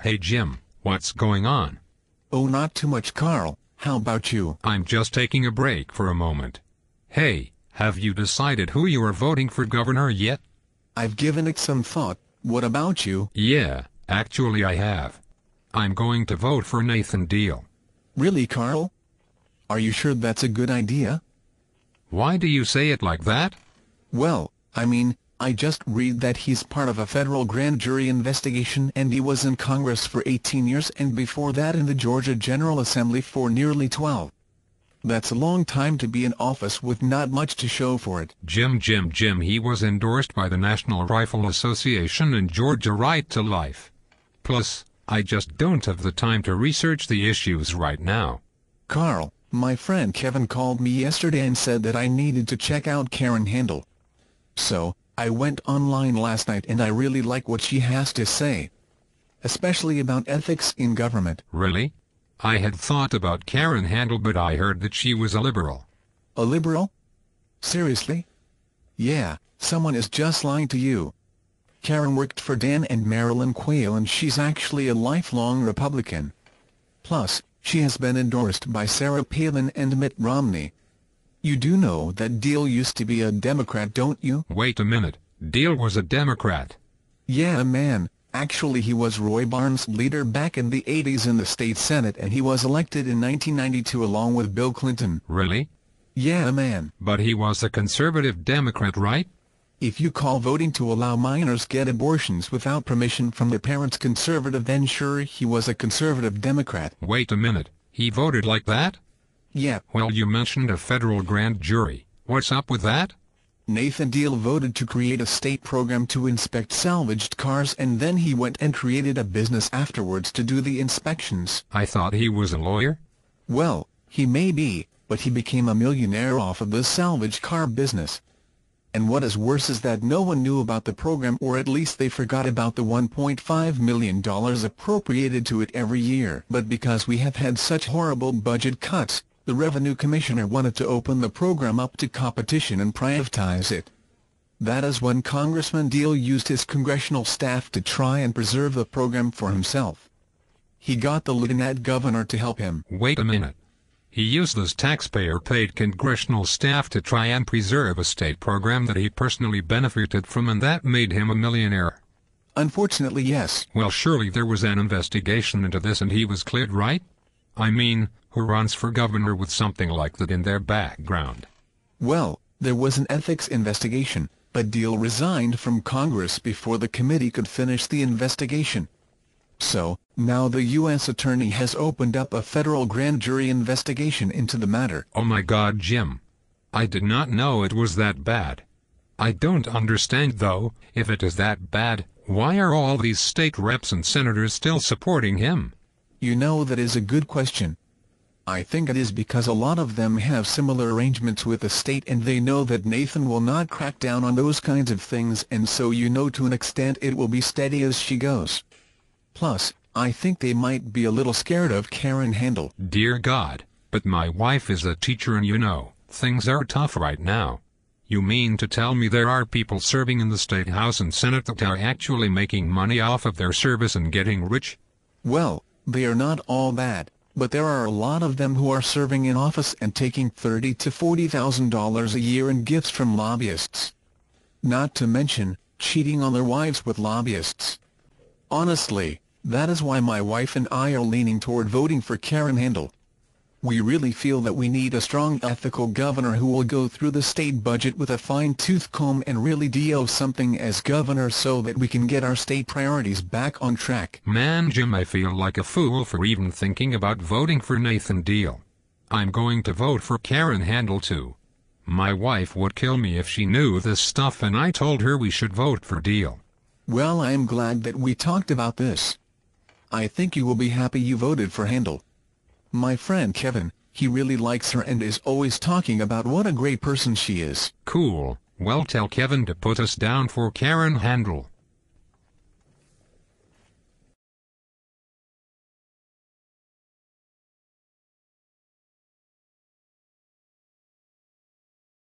Hey Jim, what's going on? Oh, not too much, Carl. How about you? I'm just taking a break for a moment. Hey, have you decided who you are voting for governor yet? I've given it some thought. What about you? Yeah, actually I have. I'm going to vote for Nathan Deal. Really, Carl? Are you sure that's a good idea? Why do you say it like that? Well, I just read that he's part of a federal grand jury investigation and he was in Congress for 18 years and before that in the Georgia General Assembly for nearly 12. That's a long time to be in office with not much to show for it. Jim, he was endorsed by the National Rifle Association and Georgia Right to Life. Plus, I just don't have the time to research the issues right now. Carl, my friend Kevin called me yesterday and said that I needed to check out Karen Handel. So, I went online last night and I really like what she has to say. Especially about ethics in government. Really? I had thought about Karen Handel, but I heard that she was a liberal. A liberal? Seriously? Yeah, someone is just lying to you. Karen worked for Dan and Marilyn Quayle and she's actually a lifelong Republican. Plus, she has been endorsed by Sarah Palin and Mitt Romney. You do know that Deal used to be a Democrat, don't you? Wait a minute, Deal was a Democrat? Yeah, man. Actually he was Roy Barnes' leader back in the 80s in the state senate and he was elected in 1992 along with Bill Clinton. Really? Yeah, man. But he was a conservative Democrat, right? If you call voting to allow minors get abortions without permission from their parents conservative, then sure, he was a conservative Democrat. Wait a minute, he voted like that? Yeah. Well, you mentioned a federal grand jury. What's up with that? Nathan Deal voted to create a state program to inspect salvaged cars and then he went and created a business afterwards to do the inspections. I thought he was a lawyer? Well, he may be, but he became a millionaire off of the salvage car business. And what is worse is that no one knew about the program, or at least they forgot about the $1.5 million appropriated to it every year. But because we have had such horrible budget cuts, the Revenue Commissioner wanted to open the program up to competition and privatize it. That is when Congressman Deal used his congressional staff to try and preserve the program for himself. He got the lieutenant governor to help him. Wait a minute. He used his taxpayer-paid congressional staff to try and preserve a state program that he personally benefited from, and that made him a millionaire. Unfortunately, yes. Well, surely there was an investigation into this and he was cleared, right? I mean, who runs for governor with something like that in their background? Well, there was an ethics investigation, but Deal resigned from Congress before the committee could finish the investigation. So, now the U.S. Attorney has opened up a federal grand jury investigation into the matter. Oh my God, Jim. I did not know it was that bad. I don't understand though, if it is that bad, why are all these state reps and senators still supporting him? You know, that is a good question. I think it is because a lot of them have similar arrangements with the state and they know that Nathan will not crack down on those kinds of things, and so to an extent it will be steady as she goes. Plus, I think they might be a little scared of Karen Handel. Dear God, but my wife is a teacher and things are tough right now. You mean to tell me there are people serving in the state house and senate that are actually making money off of their service and getting rich? Well, they are not all bad, but there are a lot of them who are serving in office and taking $30,000 to $40,000 a year in gifts from lobbyists. Not to mention, cheating on their wives with lobbyists. Honestly, that is why my wife and I are leaning toward voting for Karen Handel. We really feel that we need a strong ethical governor who will go through the state budget with a fine-tooth comb and really do something as governor so that we can get our state priorities back on track. Man, Jim, I feel like a fool for even thinking about voting for Nathan Deal. I'm going to vote for Karen Handel too. My wife would kill me if she knew this stuff, and I told her we should vote for Deal. Well, I am glad that we talked about this. I think you will be happy you voted for Handel. My friend Kevin, he really likes her and is always talking about what a great person she is. Cool. Well, tell Kevin to put us down for Karen Handel.